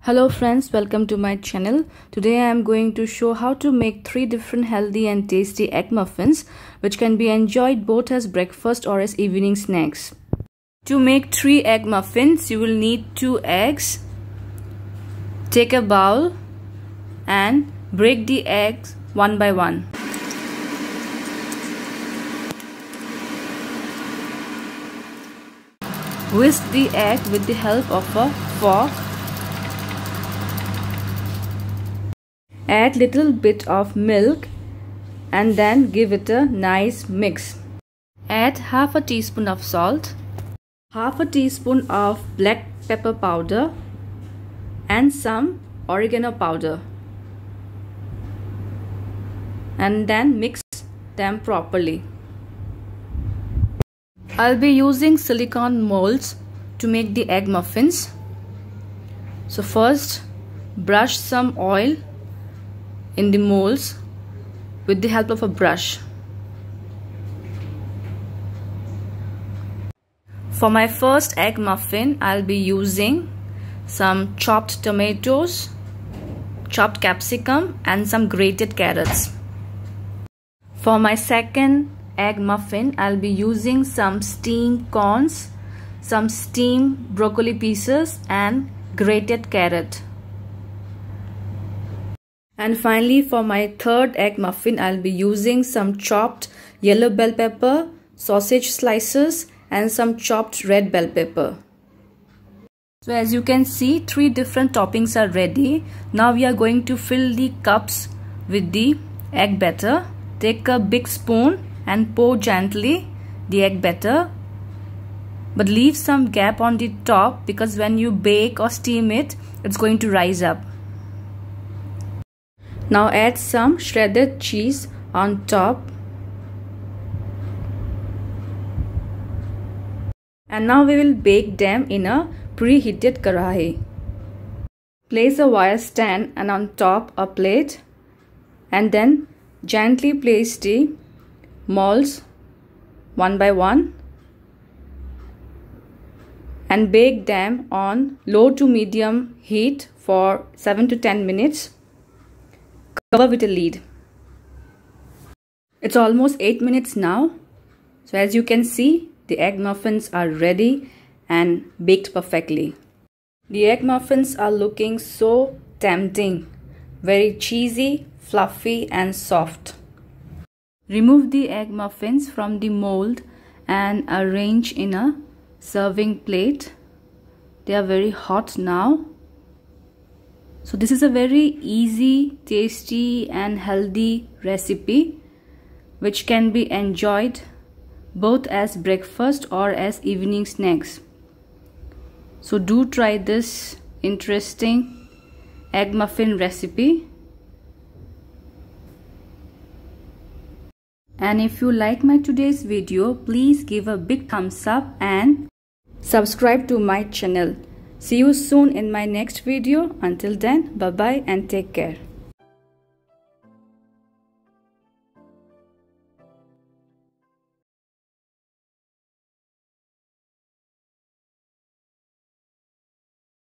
Hello friends, welcome to my channel. Today I am going to show how to make 3 different healthy and tasty egg muffins which can be enjoyed both as breakfast or as evening snacks. To make 3 egg muffins, you will need 2 eggs. Take a bowl and break the eggs one by one. Whisk the egg with the help of a fork. Add little bit of milk and then give it a nice mix. Add half a teaspoon of salt, half a teaspoon of black pepper powder and some oregano powder, and then mix them properly. I'll be using silicone molds to make the egg muffins. So first, brush some oil in the molds with the help of a brush. For my first egg muffin, I'll be using some chopped tomatoes, chopped capsicum and some grated carrots. For my second egg muffin, I'll be using some steamed corns, some steamed broccoli pieces and grated carrot. And finally, for my third egg muffin, I'll be using some chopped yellow bell pepper, sausage slices and some chopped red bell pepper. So as you can see, 3 different toppings are ready. Now we are going to fill the cups with the egg batter. Take a big spoon and pour gently the egg batter, but leave some gap on the top because when you bake or steam it, it's going to rise up. Now add some shredded cheese on top. And now we will bake them in a preheated karahi. Place a wire stand and on top a plate, and then gently place the molds one by one and bake them on low to medium heat for 7 to 10 minutes. Cover with a lid. It's almost 8 minutes now. So as you can see, the egg muffins are ready and baked perfectly. The egg muffins are looking so tempting, very cheesy, fluffy and soft. Remove the egg muffins from the mold and arrange in a serving plate. They are very hot now. So this is a very easy, tasty and healthy recipe which can be enjoyed both as breakfast or as evening snacks. So do try this interesting egg muffin recipe. And if you like my today's video, please give a big thumbs up and subscribe to my channel. See you soon in my next video. Until then, bye bye and take care.